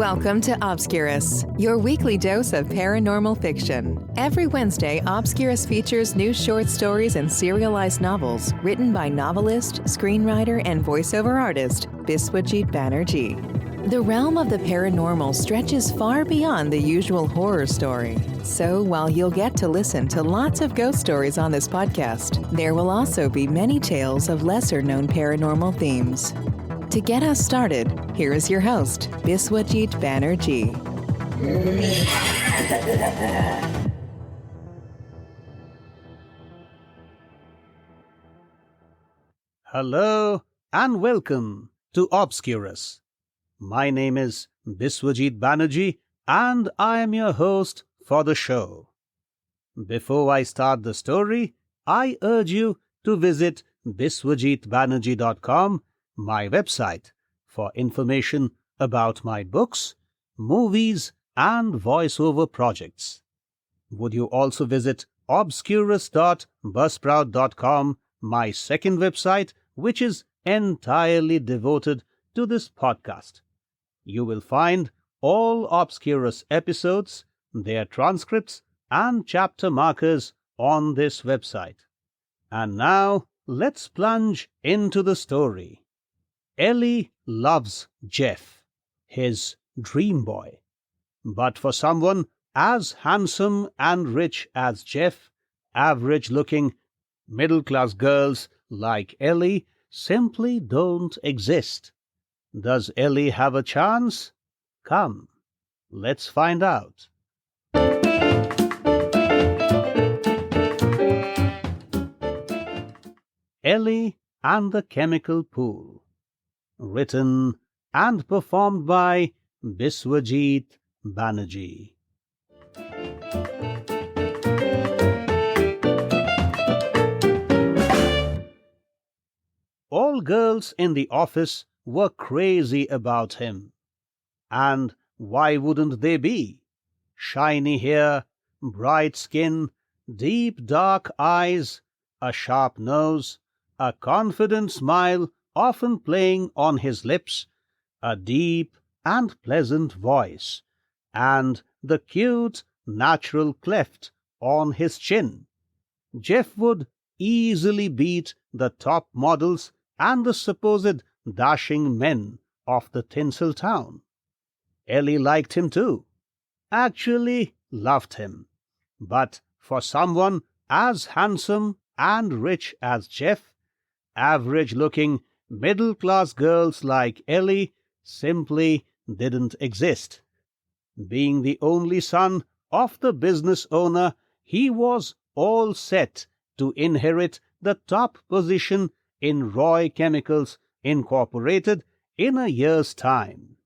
Welcome to Obscurus, your weekly dose of paranormal fiction. Every Wednesday, Obscurus features new short stories and serialized novels written by novelist, screenwriter, and voiceover artist Biswajit Banerjee. The realm of the paranormal stretches far beyond the usual horror story. So while you'll get to listen to lots of ghost stories on this podcast, there will also be many tales of lesser-known paranormal themes. To get us started, here is your host, Biswajit Banerjee. Hello and welcome to Obscurus. My name is Biswajit Banerjee and I am your host for the show. Before I start the story, I urge you to visit biswajitbanerjee.com, my website, for information about my books, movies, and voiceover projects. Would you also visit obscurus.buzzsprout.com, my second website, which is entirely devoted to this podcast. You will find all Obscurus episodes, their transcripts, and chapter markers on this website. And now, let's plunge into the story. Ellie loves Jeff, his dream boy. But for someone as handsome and rich as Jeff, average-looking, middle-class girls like Ellie simply don't exist. Does Ellie have a chance? Come, let's find out. Ellie and the Chemical Pool. Written and performed by Biswajit Banerjee. All girls in the office were crazy about him. And why wouldn't they be? Shiny hair, bright skin, deep dark eyes, a sharp nose, a confident smile often playing on his lips, a deep and pleasant voice, and the cute natural cleft on his chin. Jeff would easily beat the top models and the supposed dashing men of the tinsel town. Ellie liked him too, actually loved him. But for someone as handsome and rich as Jeff, average-looking middle-class girls like Ellie simply didn't exist. Being the only son of the business owner, he was all set to inherit the top position in Roy Chemicals Incorporated in a year's time.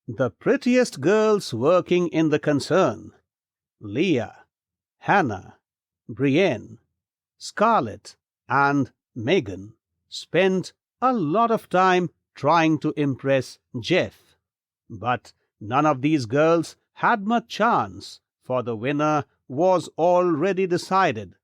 The prettiest girls working in the concern, Leah, Hannah, Brienne, Scarlett, and Megan, spent a lot of time trying to impress Jeff. But none of these girls had much chance, for the winner was already decided.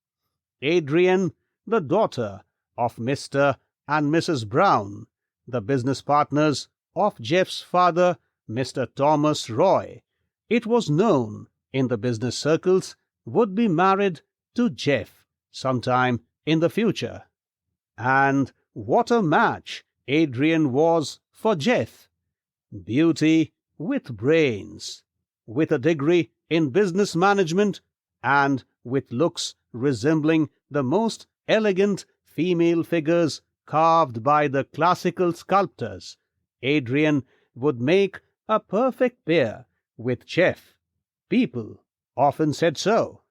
Adrian, the daughter of Mr. and Mrs. Brown, the business partners of Jeff's father, Mr. Thomas Roy, it was known in the business circles, would be married to Jeff sometime in the future. And what a match Adrian was for Jeff. Beauty with brains, with a degree in business management, and with looks resembling the most elegant female figures carved by the classical sculptors. Adrian would make a perfect pair with Jeff. People often said so.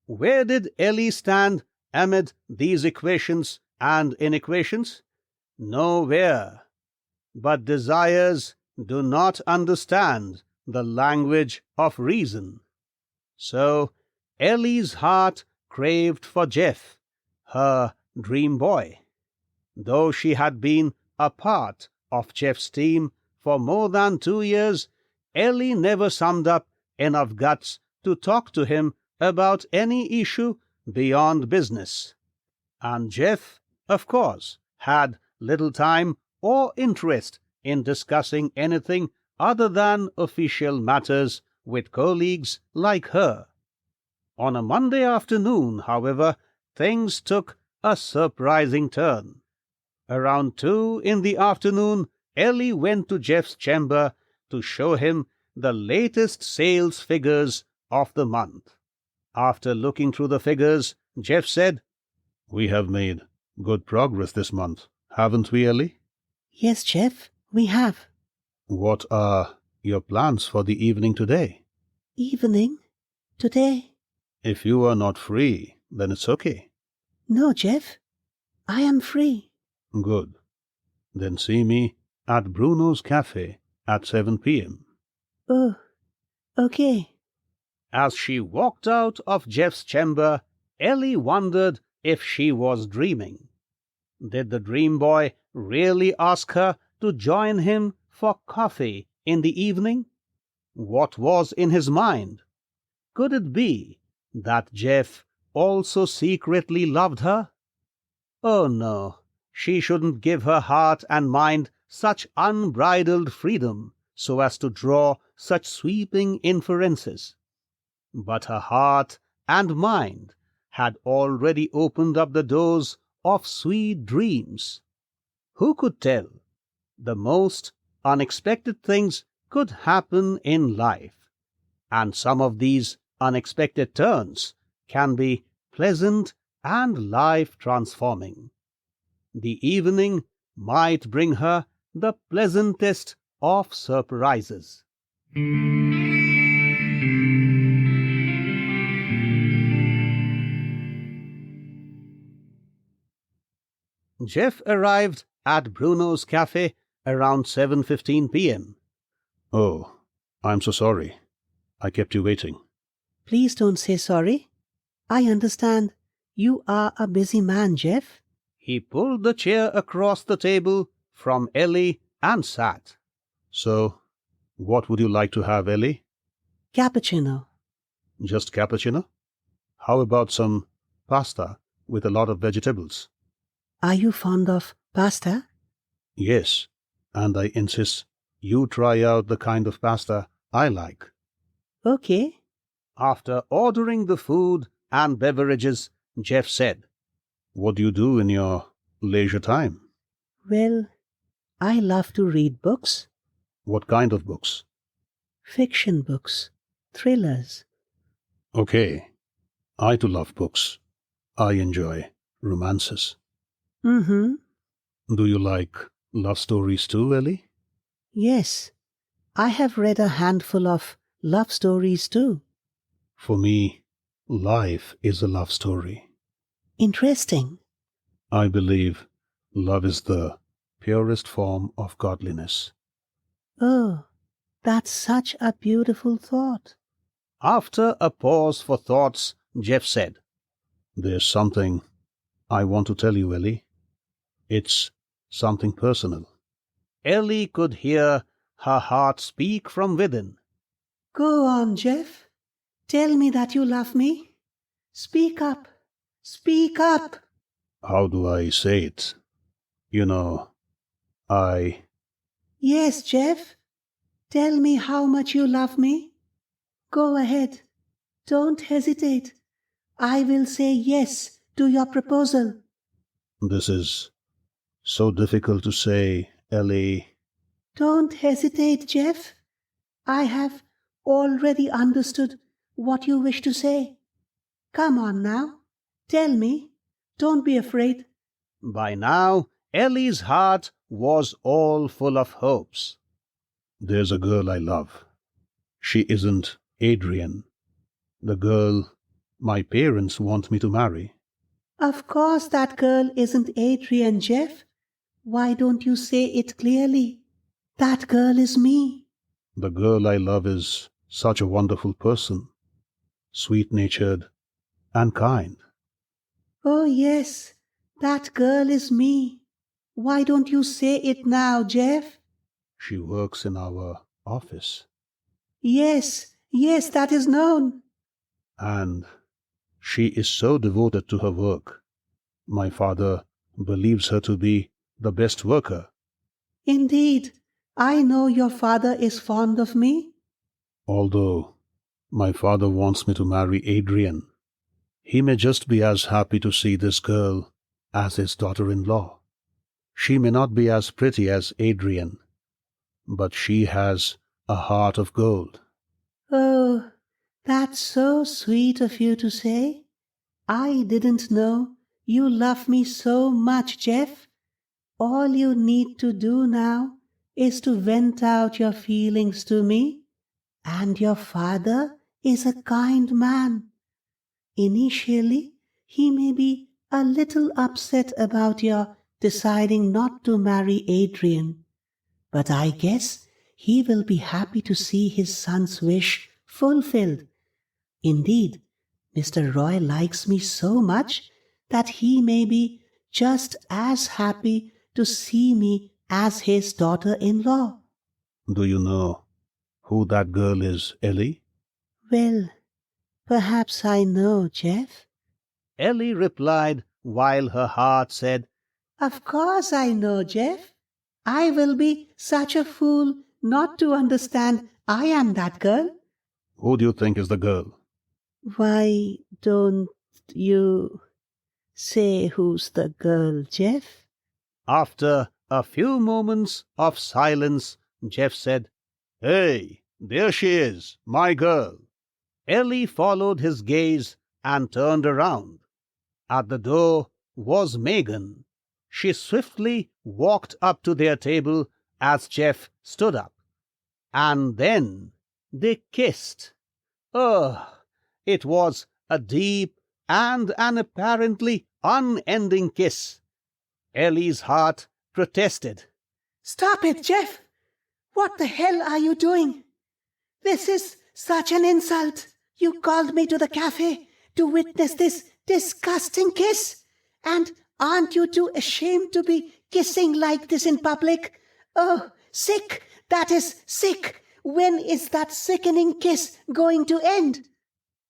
Where did Ellie stand amid these equations and inequations? Nowhere. But desires do not understand the language of reason. So Ellie's heart craved for Jeff, her dream boy. Though she had been a part of Jeff's team for more than 2 years, Ellie never summed up enough guts to talk to him about any issue beyond business. And Jeff, of course, had little time or interest in discussing anything other than official matters with colleagues like her. On a Monday afternoon, however, things took a surprising turn. Around 2 in the afternoon, Ellie went to Jeff's chamber to show him the latest sales figures of the month. After looking through the figures, Jeff said, "We have made good progress this month, haven't we, Ellie?" Yes, Jeff, we have. "What are your plans for the evening today?" Evening? Today? "If you are not free, then it's okay." No, Jeff. I am free. "Good. Then see me at Bruno's Cafe at 7 p.m. Oh, okay. As she walked out of Jeff's chamber, Ellie wondered if she was dreaming. Did the dream boy really ask her to join him for coffee in the evening? What was in his mind? Could it be that Jeff also secretly loved her? Oh no, she shouldn't give her heart and mind such unbridled freedom so as to draw such sweeping inferences. But her heart and mind had already opened up the doors of sweet dreams. Who could tell? The most unexpected things could happen in life, and some of these unexpected turns can be pleasant and life-transforming. The evening might bring her the pleasantest of surprises. Jeff arrived at Bruno's Cafe around 7:15 p.m. "Oh, I'm so sorry. I kept you waiting." Please don't say sorry. I understand you are a busy man, Jeff. He pulled the chair across the table from Ellie and sat. "So, what would you like to have, Ellie?" Cappuccino. "Just cappuccino? How about some pasta with a lot of vegetables?" Are you fond of pasta? "Yes, and I insist you try out the kind of pasta I like." Okay. After ordering the food and beverages, Jeff said, "What do you do in your leisure time?" Well, I love to read books. "What kind of books?" Fiction books. Thrillers. "Okay, I too love books. I enjoy romances." Mm-hmm. "Do you like love stories too, Ellie?" Yes. I have read a handful of love stories too. "For me, life is a love story. Interesting. I believe love is the purest form of godliness." Oh, that's such a beautiful thought. After a pause for thoughts, Jeff said, "There's something I want to tell you, Ellie. It's something personal." Ellie could hear her heart speak from within. Go on, Jeff. Tell me that you love me. Speak up. Speak up. "How do I say it? You know, I... Yes, Jeff. Tell me how much you love me. Go ahead. Don't hesitate. I will say yes to your proposal. This is so difficult to say, Ellie." Don't hesitate, Jeff. I have already understood what you wish to say. Come on now. Tell me. Don't be afraid. By now, Ellie's heart was all full of hopes. "There's a girl I love. She isn't Adrian, the girl my parents want me to marry." Of course that girl isn't Adrian, Jeff. Why don't you say it clearly? That girl is me. "The girl I love is such a wonderful person, sweet-natured and kind." Oh yes, that girl is me. Why don't you say it now, Jeff? "She works in our office, Yes, yes, that is known. and she is so devoted to her work. My father believes her to be the best worker." Indeed, I know your father is fond of me. Although my father wants me to marry Adrian, he may just be as happy to see this girl as his daughter-in-law. She may not be as pretty as Adrian, but she has a heart of gold. Oh, that's so sweet of you to say. I didn't know you love me so much, Jeff. All you need to do now is to vent out your feelings to me, and your father is a kind man. Initially, he may be a little upset about your deciding not to marry Adrian, but I guess he will be happy to see his son's wish fulfilled. Indeed, Mr. Roy likes me so much that he may be just as happy to see me as his daughter-in-law. Do you know who that girl is, Ellie? Well, perhaps I know, Jeff. Ellie replied while her heart said, Of course I know, Jeff. I will be such a fool not to understand I am that girl. Who do you think is the girl? Why don't you say who's the girl, Jeff? After a few moments of silence, Jeff said, Hey, there she is, my girl. Ellie followed his gaze and turned around. At the door was Megan. She swiftly walked up to their table as Jeff stood up. And then they kissed. Oh, it was a deep and an apparently unending kiss. Ellie's heart protested. Stop it, Jeff! What the hell are you doing? This is such an insult. You called me to the cafe to witness this disgusting kiss. And aren't you too ashamed to be kissing like this in public? Oh, sick! That is sick! When is that sickening kiss going to end?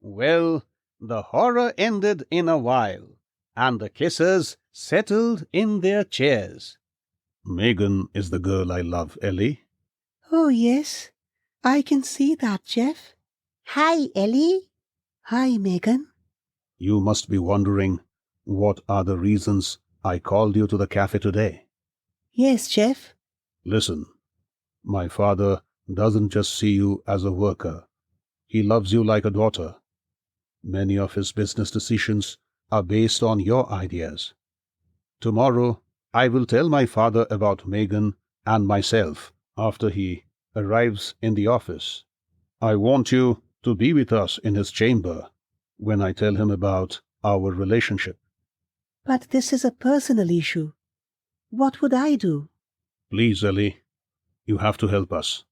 Well, the horror ended in a while, and the kissers settled in their chairs. Megan is the girl I love, Ellie. Oh, yes. I can see that, Jeff. Hi, Ellie. Hi, Megan. You must be wondering what are the reasons I called you to the cafe today. Yes, Jeff. Listen, my father doesn't just see you as a worker. He loves you like a daughter. Many of his business decisions are based on your ideas. Tomorrow, I will tell my father about Megan and myself after he arrives in the office. I want you to be with us in his chamber when I tell him about our relationship. But this is a personal issue. What would I do? Please, Ellie, you have to help us.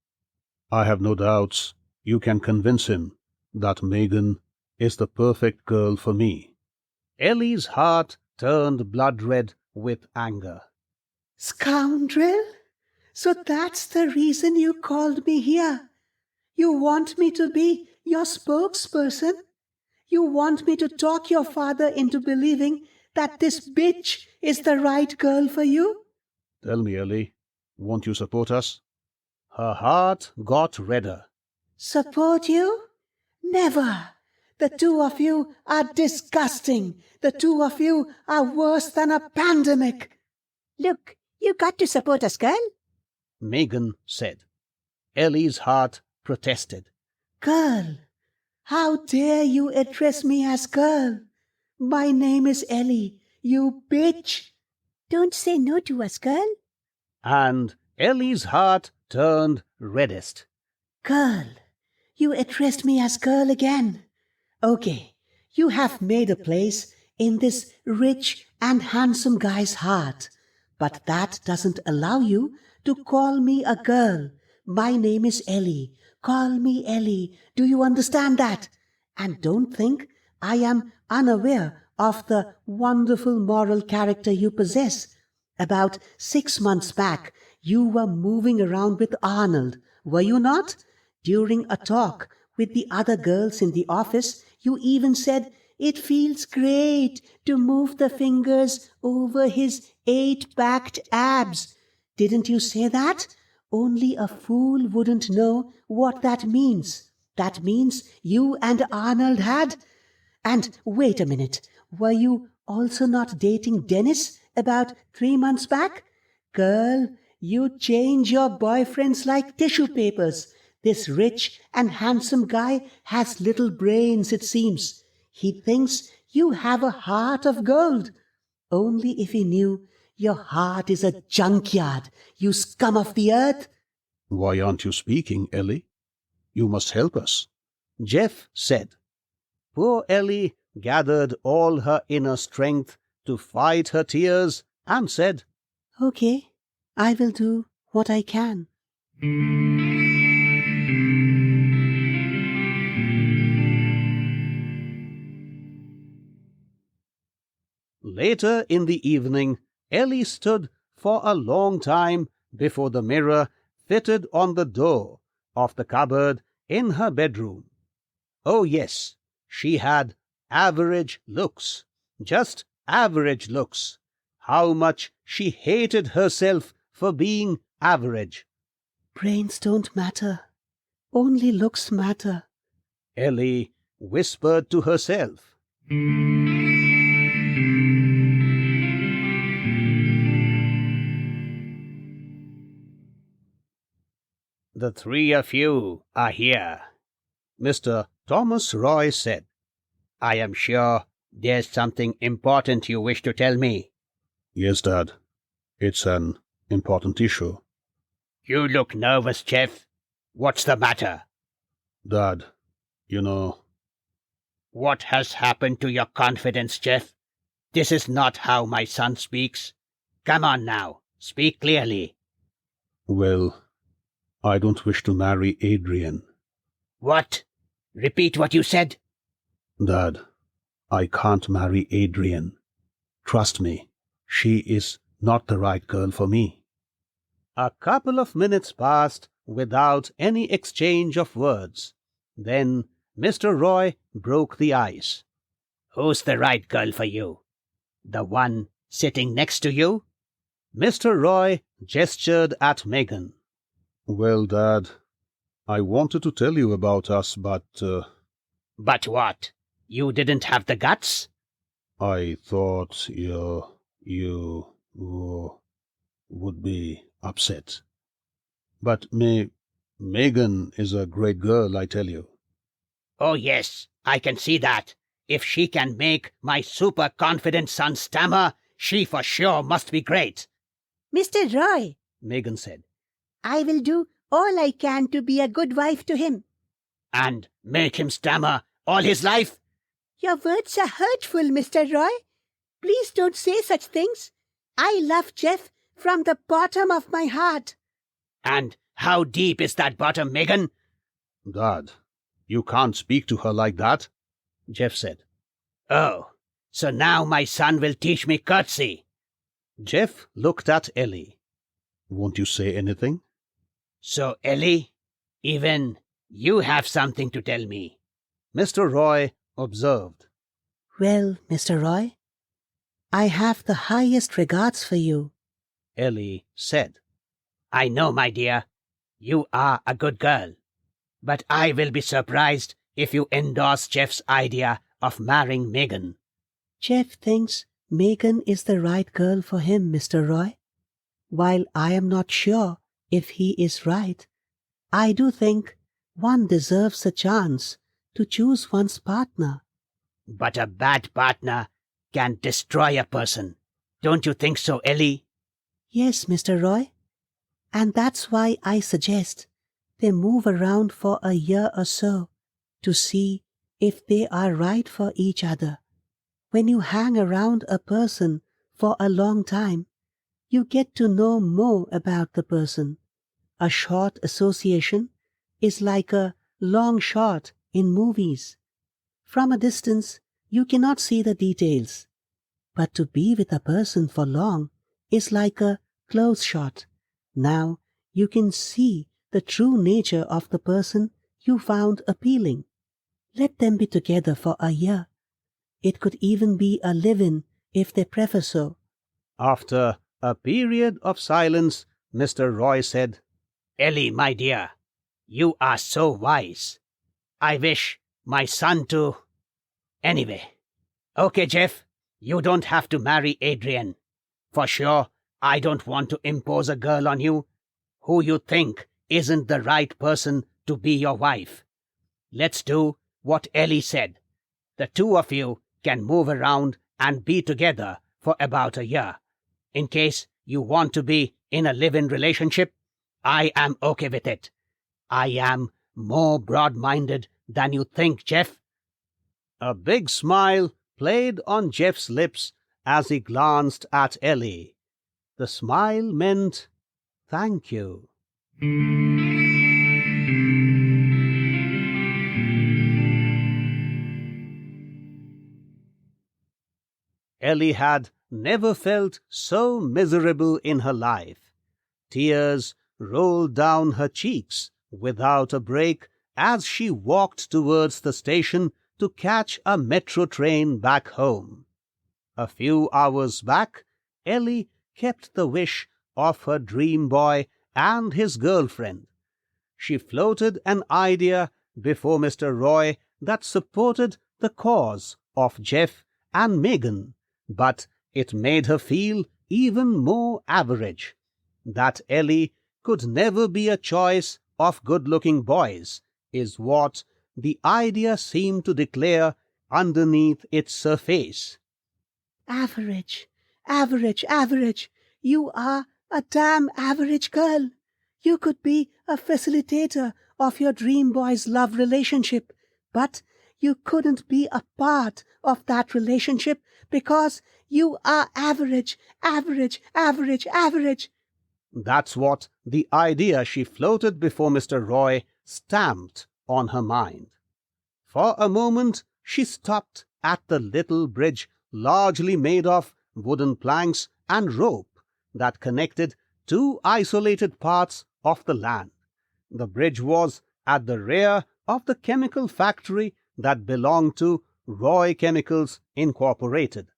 I have no doubts you can convince him that Megan is the perfect girl for me. Ellie's heart turned blood red with anger. Scoundrel! So that's the reason you called me here. You want me to be your spokesperson? You want me to talk your father into believing that this bitch is the right girl for you? Tell me, Ellie, won't you support us? Her heart got redder. Support you? Never! The two of you are disgusting. The two of you are worse than a pandemic. Look, you got to support us, girl. Megan said. Ellie's heart protested. Girl, how dare you address me as girl? My name is Ellie, you bitch. Don't say no to us, girl. And Ellie's heart turned reddest. Girl, you addressed me as girl again. Okay, you have made a place in this rich and handsome guy's heart, but that doesn't allow you to call me a girl. My name is Ellie. Call me Ellie. Do you understand that? And don't think I am unaware of the wonderful moral character you possess. About 6 months back, you were moving around with Arnold, were you not? During a talk with the other girls in the office, you even said, "It feels great to move the fingers over his 8-packed abs." Didn't you say that? Only a fool wouldn't know what that means. That means you and Arnold had. And wait a minute, were you also not dating Dennis about 3 months back? Girl, you change your boyfriends like tissue papers. This rich and handsome guy has little brains, it seems. He thinks you have a heart of gold. Only if he knew your heart is a junkyard, you scum of the earth. Why aren't you speaking, Ellie? You must help us, Jeff said. Poor Ellie gathered all her inner strength to fight her tears and said, Okay, I will do what I can. Later in the evening, Ellie stood for a long time before the mirror fitted on the door of the cupboard in her bedroom. Oh yes, she had average looks, just average looks. How much she hated herself for being average. Brains don't matter. Only looks matter. Ellie whispered to herself. The three of you are here, Mr. Thomas Roy said. I am sure there's something important you wish to tell me. Yes, Dad. It's an important issue. You look nervous, Jeff. What's the matter? Dad, you know... What has happened to your confidence, Jeff? This is not how my son speaks. Come on now, speak clearly. Well, I don't wish to marry Adrian. What? Repeat what you said. Dad, I can't marry Adrian. Trust me, she is not the right girl for me. A couple of minutes passed without any exchange of words. Then Mr. Roy broke the ice. Who's the right girl for you? The one sitting next to you? Mr. Roy gestured at Megan. Well, Dad, I wanted to tell you about us, but... But what? You didn't have the guts? I thought you would be upset. But Megan is a great girl, I tell you. Oh yes, I can see that. If she can make my super confident son stammer, she for sure must be great. Mr. Roy, Megan said. I will do all I can to be a good wife to him. And make him stammer all his life? Your words are hurtful, Mr. Roy. Please don't say such things. I love Jeff from the bottom of my heart. And how deep is that bottom, Megan? Dad, you can't speak to her like that, Jeff said. Oh, so now my son will teach me courtesy. Jeff looked at Ellie. Won't you say anything? So, Ellie, even you have something to tell me, Mr. Roy observed. Well, Mr. Roy, I have the highest regards for you, Ellie said. I know, my dear, you are a good girl, but I will be surprised if you endorse Jeff's idea of marrying Megan. Jeff thinks Megan is the right girl for him, Mr. Roy. While I am not sure if he is right, I do think one deserves a chance to choose one's partner. But a bad partner can destroy a person. Don't you think so, Ellie? Yes, Mr. Roy. And that's why I suggest they move around for a year or so to see if they are right for each other. When you hang around a person for a long time, you get to know more about the person. A short association is like a long shot in movies. From a distance, you cannot see the details. But to be with a person for long is like a close shot. Now you can see the true nature of the person you found appealing. Let them be together for a year. It could even be a live-in if they prefer so. After a period of silence, Mr. Roy said, Ellie, my dear, you are so wise. I wish my son to... Anyway. Okay, Jeff, you don't have to marry Adrian. For sure, I don't want to impose a girl on you who you think isn't the right person to be your wife. Let's do what Ellie said. The two of you can move around and be together for about a year. In case you want to be in a live-in relationship, I am okay with it. I am more broad-minded than you think, Jeff. A big smile played on Jeff's lips as he glanced at Ellie. The smile meant, "Thank you." Ellie had never felt so miserable in her life. Tears rolled down her cheeks without a break as she walked towards the station to catch a metro train back home. A few hours back, Ellie kept the wish of her dream boy and his girlfriend. She floated an idea before Mr. Roy that supported the cause of Jeff and Megan, but it made her feel even more average. That Ellie could never be a choice of good-looking boys is what the idea seemed to declare underneath its surface. Average, average, average. You are a damn average girl. You could be a facilitator of your dream boy's love relationship, but you couldn't be a part of that relationship because you are average, average, average, average. That's what the idea she floated before Mr. Roy stamped on her mind. For a moment, she stopped at the little bridge largely made of wooden planks and rope that connected two isolated parts of the land. The bridge was at the rear of the chemical factory that belonged to Roy Chemicals Incorporated.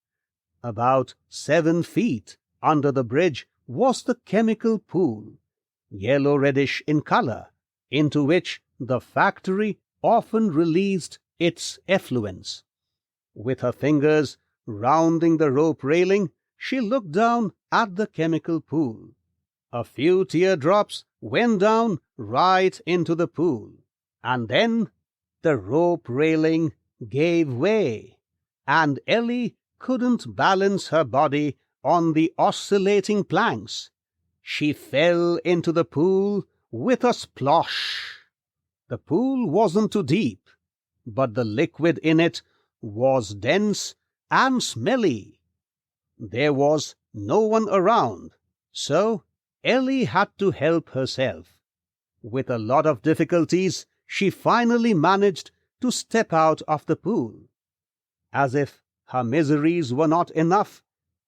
About 7 feet under the bridge was the chemical pool, yellow-reddish in color, into which the factory often released its effluents. With her fingers rounding the rope railing, she looked down at the chemical pool. A few teardrops went down right into the pool, and then the rope railing gave way, and Ellie couldn't balance her body on the oscillating planks. She fell into the pool with a splosh. The pool wasn't too deep, but the liquid in it was dense and smelly. There was no one around, so Ellie had to help herself. With a lot of difficulties, she finally managed to step out of the pool. As if her miseries were not enough,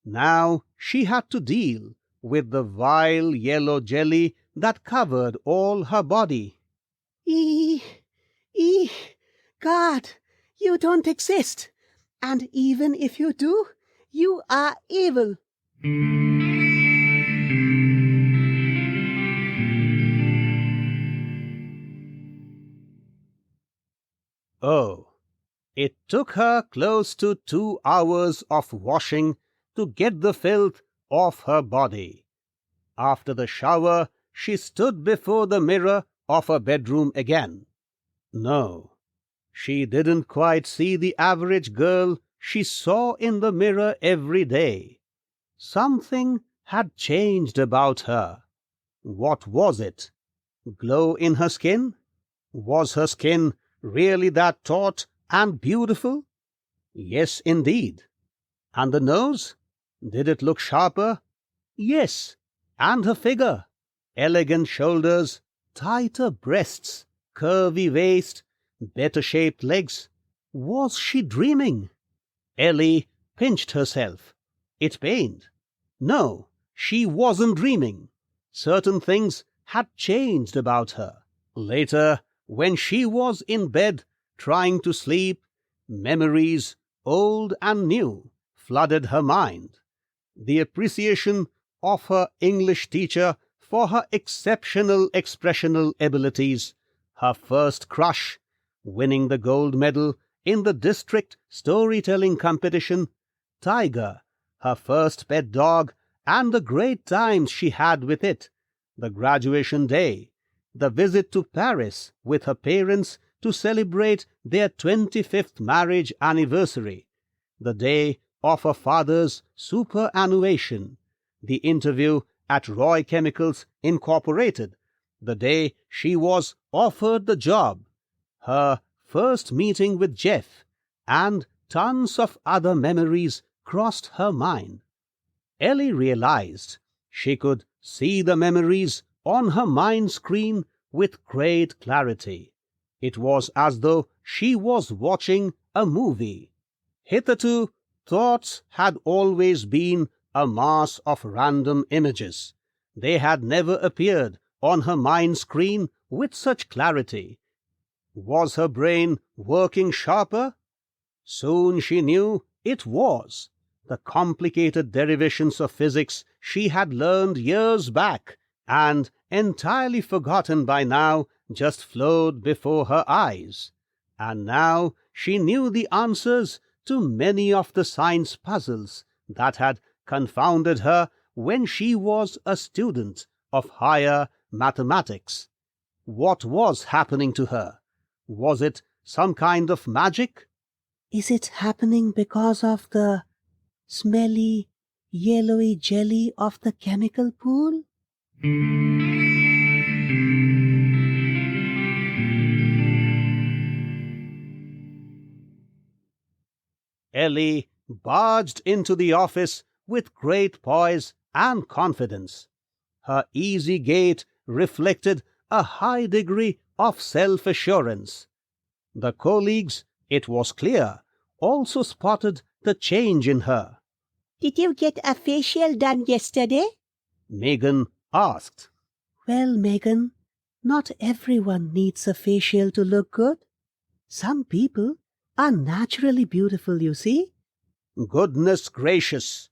now she had to deal with the vile yellow jelly that covered all her body. Eek, God, you don't exist. And even if you do, you are evil. Oh, it took her close to 2 hours of washing to get the filth off her body. After the shower, she stood before the mirror of her bedroom again. No, she didn't quite see the average girl she saw in the mirror every day. Something had changed about her. What was it? Glow in her skin? Was her skin really that taut and beautiful? Yes, indeed. And the nose? Did it look sharper? Yes. And her figure? Elegant shoulders, tighter breasts, curvy waist, better-shaped legs. Was she dreaming? Ellie pinched herself. It pained. No, she wasn't dreaming. Certain things had changed about her. Later, when she was in bed trying to sleep, memories, old and new, flooded her mind. The appreciation of her English teacher for her exceptional expressional abilities, her first crush, winning the gold medal in the district storytelling competition, Tiger, her first pet dog, and the great times she had with it, the graduation day, the visit to Paris with her parents to celebrate their 25th marriage anniversary, the day of her father's superannuation, the interview at Roy Chemicals Incorporated, the day she was offered the job, her first meeting with Jeff, and tons of other memories crossed her mind. Ellie realized she could see the memories on her mind screen with great clarity. It was as though she was watching a movie. Hitherto, thoughts had always been a mass of random images. They had never appeared on her mind screen with such clarity. Was her brain working sharper? Soon she knew it was. The complicated derivations of physics she had learned years back and entirely forgotten by now just flowed before her eyes. And now she knew the answers to many of the science puzzles that had confounded her when she was a student of higher mathematics. What was happening to her? Was it some kind of magic? Is it happening because of the smelly, yellowy jelly of the chemical pool? Ellie barged into the office with great poise and confidence. Her easy gait reflected a high degree of self-assurance. The colleagues, it was clear, also spotted the change in her. Did you get a facial done yesterday? Megan asked. Well, Megan, not everyone needs a facial to look good. Some people are naturally beautiful, you see. Goodness gracious!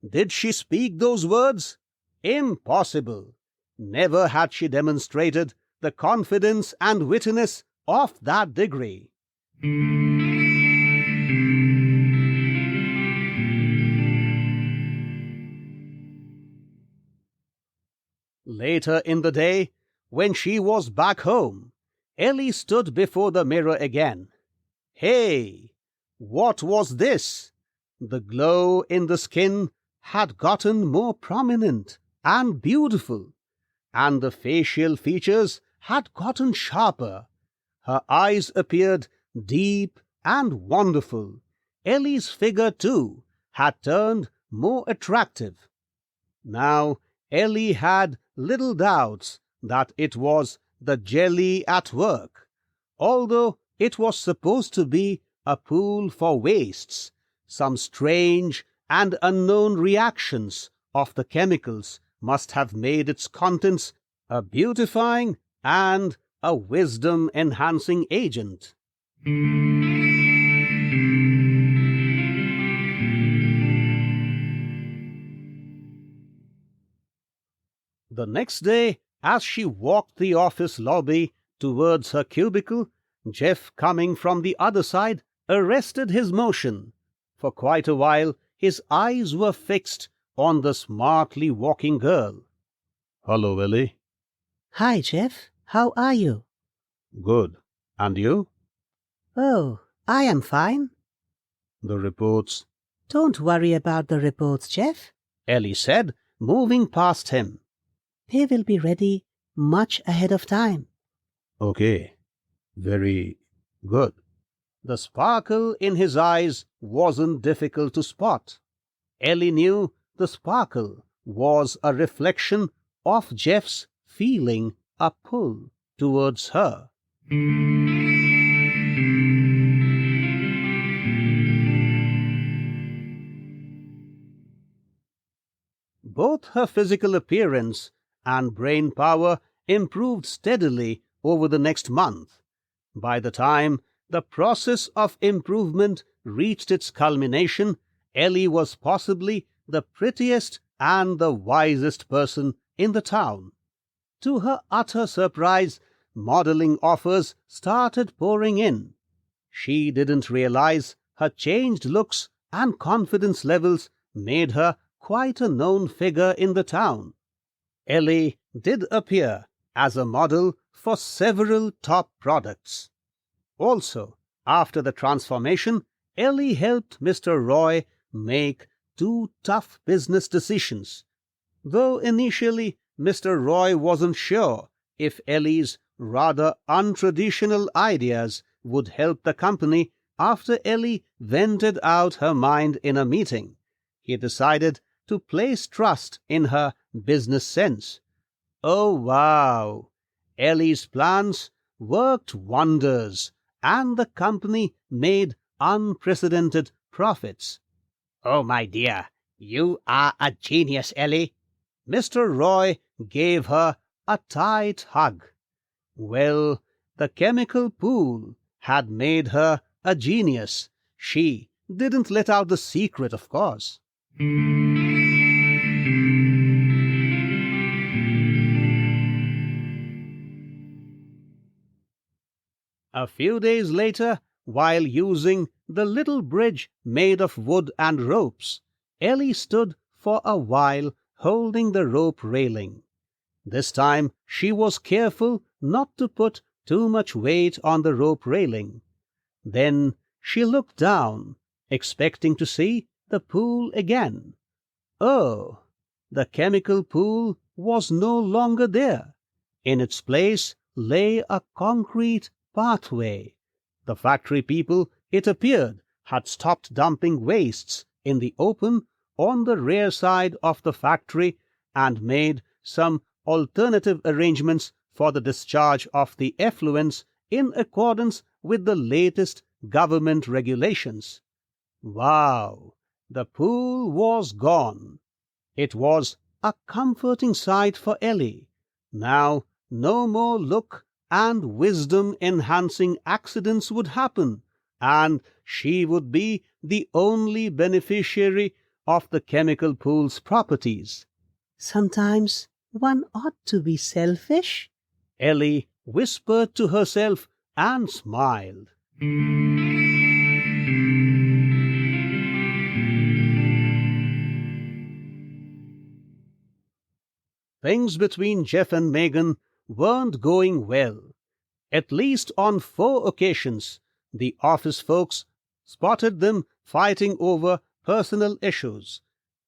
Did she speak those words? Impossible! Never had she demonstrated the confidence and wittiness of that degree. Later in the day, when she was back home, Ellie stood before the mirror again. Hey! What was this? The glow in the skin had gotten more prominent and beautiful, and the facial features had gotten sharper. Her eyes appeared deep and wonderful. Ellie's figure, too, had turned more attractive. Now, Ellie had little doubts that it was the jelly at work. Although it was supposed to be a pool for wastes, some strange and unknown reactions of the chemicals must have made its contents a beautifying and a wisdom-enhancing agent. The next day, as she walked the office lobby towards her cubicle, Jeff, coming from the other side, arrested his motion. For quite a while, his eyes were fixed on the smartly walking girl. Hello, Ellie. Hi, Jeff. How are you? Good. And you? Oh, I am fine. The reports? Don't worry about the reports, Jeff. Ellie said, moving past him. They will be ready much ahead of time. Okay. Very good. The sparkle in his eyes wasn't difficult to spot. Ellie knew the sparkle was a reflection of Jeff's feeling a pull towards her. Both her physical appearance and brain power improved steadily over the next month. By the time the process of improvement reached its culmination, Ellie was possibly the prettiest and the wisest person in the town. To her utter surprise, modeling offers started pouring in. She didn't realize her changed looks and confidence levels made her quite a known figure in the town. Ellie did appear as a model for several top products. Also, after the transformation, Ellie helped Mr. Roy make 2 tough business decisions. Though initially Mr. Roy wasn't sure if Ellie's rather untraditional ideas would help the company, after Ellie vented out her mind in a meeting, he decided to place trust in her business sense. Oh wow! Ellie's plans worked wonders, and the company made unprecedented profits. "Oh, my dear, you are a genius, Ellie." Mr. Roy gave her a tight hug. Well, the chemical pool had made her a genius. She didn't let out the secret, of course. A few days later, while using the little bridge made of wood and ropes, Ellie stood for a while holding the rope railing. This time she was careful not to put too much weight on the rope railing. Then she looked down, expecting to see the pool again. Oh, the chemical pool was no longer there. In its place lay a concrete pathway. The factory people, it appeared, had stopped dumping wastes in the open on the rear side of the factory and made some alternative arrangements for the discharge of the effluents in accordance with the latest government regulations. Wow! The pool was gone. It was a comforting sight for Ellie. Now no more look and wisdom-enhancing accidents would happen, and she would be the only beneficiary of the chemical pool's properties. Sometimes one ought to be selfish. Ellie whispered to herself and smiled. Things between Jeff and Megan weren't going well. At least on 4 occasions, the office folks spotted them fighting over personal issues.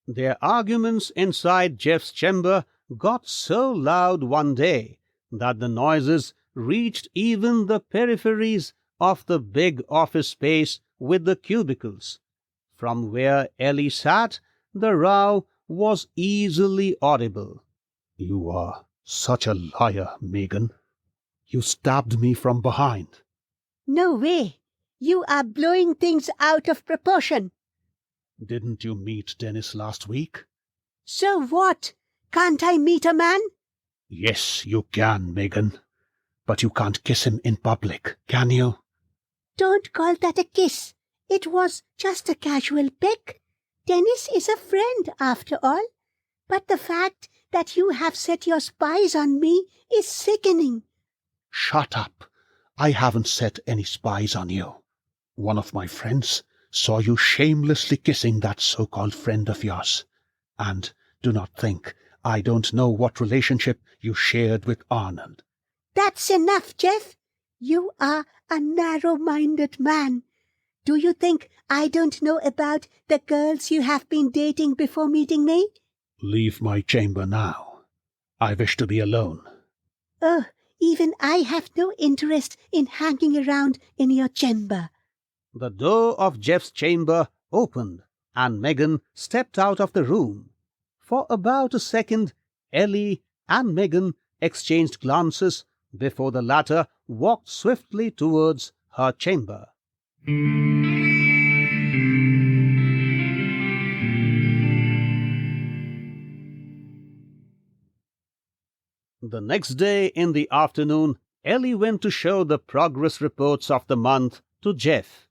Their arguments inside Jeff's chamber got so loud one day that the noises reached even the peripheries of the big office space with the cubicles. From where Ellie sat, the row was easily audible. "You are such a liar, Megan. You stabbed me from behind." No way. You are blowing things out of proportion. "Didn't you meet Dennis last week?" So what? Can't I meet a man? "Yes, you can, Megan. But you can't kiss him in public, can you?" Don't call that a kiss. It was just a casual peck. Dennis is a friend, after all. But the fact that you have set your spies on me is sickening. "Shut up. I haven't set any spies on you. One of my friends saw you shamelessly kissing that so-called friend of yours. And do not think I don't know what relationship you shared with Arnold." That's enough, Jeff. You are a narrow-minded man. Do you think I don't know about the girls you have been dating before meeting me? "Leave my chamber now. I wish to be alone." Oh, even I have no interest in hanging around in your chamber. The door of Jeff's chamber opened, and Megan stepped out of the room. For about a second, Ellie and Megan exchanged glances before the latter walked swiftly towards her chamber. The next day in the afternoon, Ellie went to show the progress reports of the month to Jeff.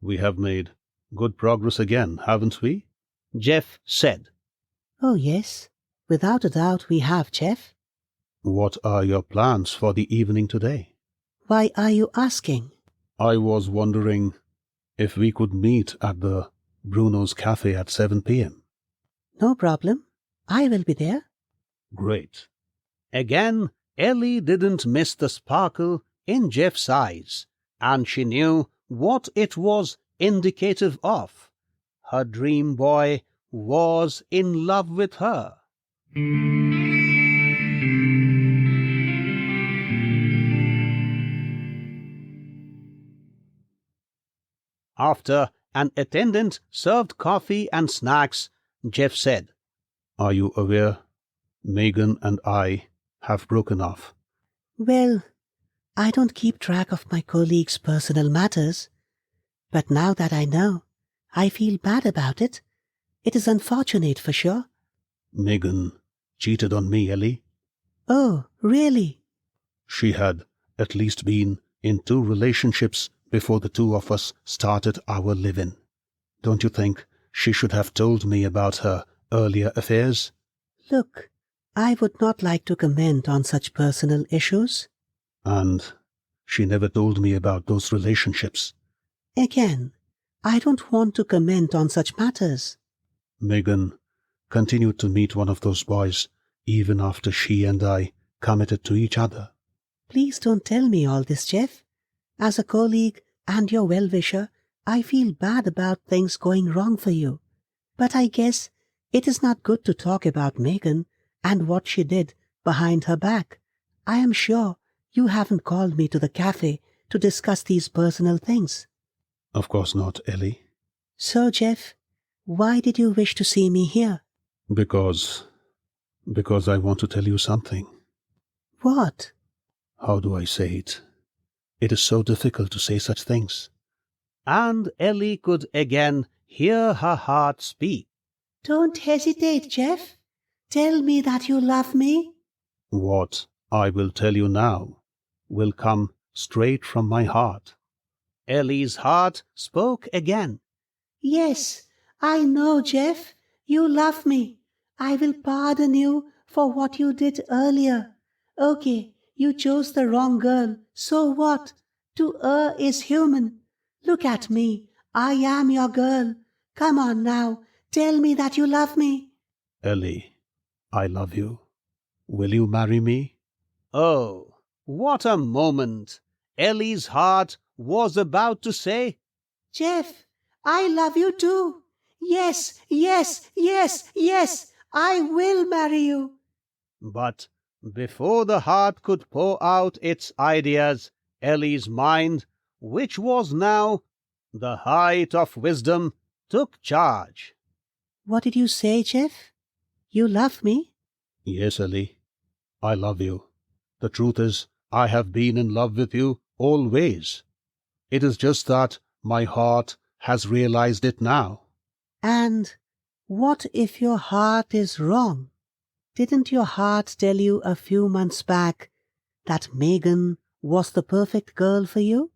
"We have made good progress again, haven't we?" Jeff said. Oh, yes. Without a doubt we have, Jeff. What are your plans for the evening today? Why are you asking? I was wondering if we could meet at the Bruno's Cafe at 7 p.m. No problem. I will be there. Great. Again, Ellie didn't miss the sparkle in Jeff's eyes, and she knew what it was indicative of. Her dream boy was in love with her. After an attendant served coffee and snacks, Jeff said, Are you aware? Megan and I have broken off. Well, I don't keep track of my colleagues' personal matters, but now that I know, I feel bad about it. It is unfortunate for sure. Megan cheated on me, Ellie. Oh, really? She had at least been in 2 relationships before the 2 of us started our living. Don't you think she should have told me about her earlier affairs? Look, I would not like to comment on such personal issues. And she never told me about those relationships. Again, I don't want to comment on such matters. Megan continued to meet one of those boys even after she and I committed to each other. Please don't tell me all this, Jeff. As a colleague and your well-wisher, I feel bad about things going wrong for you. But I guess it is not good to talk about Megan and what she did behind her back. I am sure you haven't called me to the cafe to discuss these personal things. Of course not, Ellie. So, Jeff, why did you wish to see me here? Because I want to tell you something. What? How do I say it? It is so difficult to say such things. and Ellie could again hear her heart speak. Don't hesitate, Jeff. Tell me that you love me. What I will tell you now will come straight from my heart. Ellie's heart spoke again. Yes, I know, Jeff. You love me. I will pardon you for what you did earlier. Okay, you chose the wrong girl. So what? To err is human. Look at me. I am your girl. Come on now. Tell me that you love me. Ellie, I love you. Will you marry me? Oh, what a moment! Ellie's heart was about to say, Jeff, I love you too. Yes, yes, yes, yes. I will marry you. but before the heart could pour out its ideas, Ellie's mind, which was now the height of wisdom, took charge. What did you say, Jeff? You love me? Yes, Ellie, I love you. The truth is, I have been in love with you always. It is just that my heart has realized it now. And what if your heart is wrong? Didn't your heart tell you a few months back that Megan was the perfect girl for you?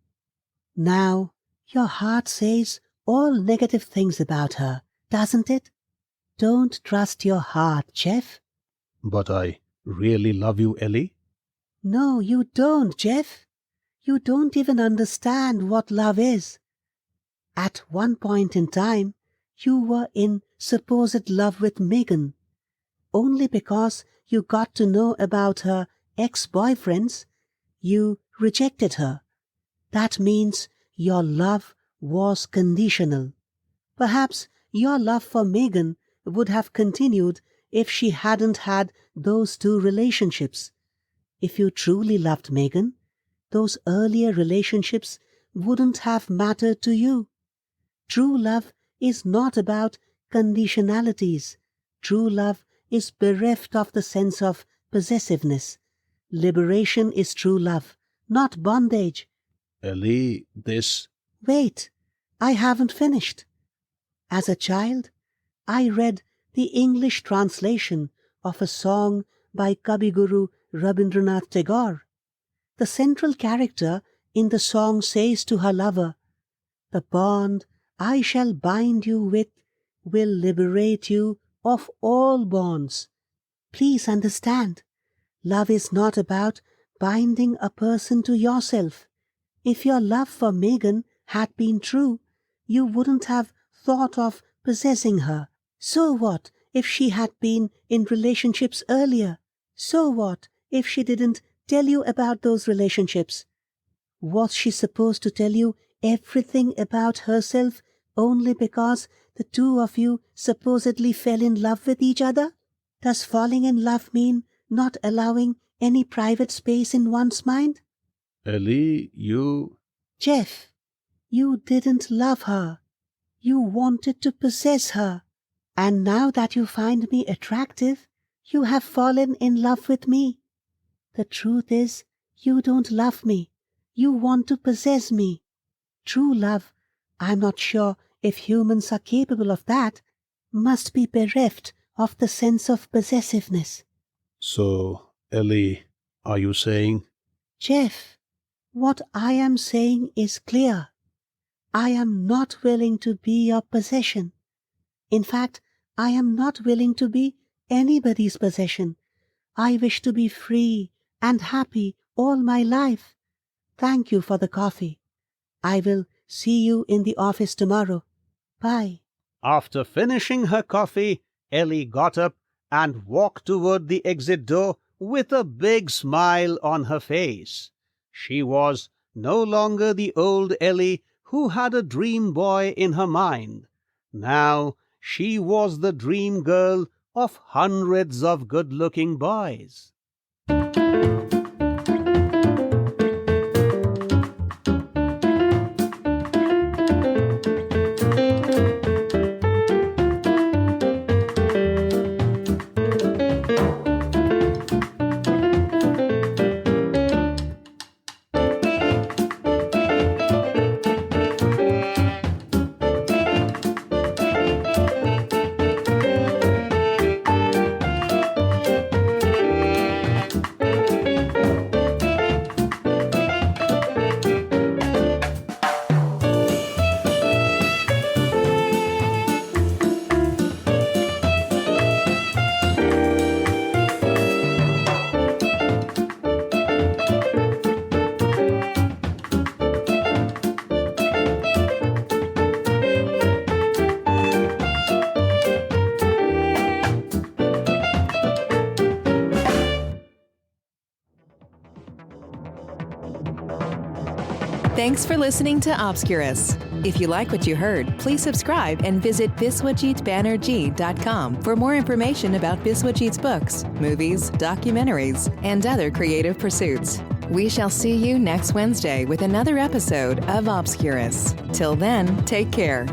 Now, your heart says all negative things about her, doesn't it? Don't trust your heart, Jeff. But I really love you, Ellie. No, you don't, Jeff. You don't even understand what love is. At one point in time, you were in supposed love with Megan. Only because you got to know about her ex-boyfriends, you rejected her. That means your love was conditional. Perhaps your love for Megan would have continued if she hadn't had those 2 relationships. If you truly loved Megan, those earlier relationships wouldn't have mattered to you. True love is not about conditionalities. True love is bereft of the sense of possessiveness. Liberation is true love, not bondage. Ellie, this... Wait, I haven't finished. As a child, I read the English translation of a song by Kabiguru Rabindranath Tagore. The central character in the song says to her lover, "The bond I shall bind you with will liberate you of all bonds." Please understand, Love is not about binding a person to yourself. If your love for Megan had been true, you wouldn't have thought of possessing her. So what if she had been in relationships earlier? So what if she didn't tell you about those relationships? Was she supposed to tell you everything about herself only because the two of you supposedly fell in love with each other? Does falling in love mean not allowing any private space in one's mind? Ellie, you... Jeff, you didn't love her. You wanted to possess her. And now that you find me attractive, you have fallen in love with me. The truth is, you don't love me. You want to possess me. True love, I'm not sure if humans are capable of that, must be bereft of the sense of possessiveness. So, Ellie, are you saying... Jeff, what I am saying is clear. I am not willing to be your possession. In fact, I am not willing to be anybody's possession. I wish to be free and happy all my life. Thank you for the coffee. I will see you in the office tomorrow. Bye. After finishing her coffee, Ellie got up and walked toward the exit door with a big smile on her face. She was no longer the old Ellie who had a dream boy in her mind. Now she was the dream girl of hundreds of good-looking boys. Thanks for listening to Obscurus. If you like what you heard, please subscribe and visit biswajitbanerjee.com for more information about Biswajit's books, movies, documentaries, and other creative pursuits. We shall see you next Wednesday with another episode of Obscurus. Till then, take care.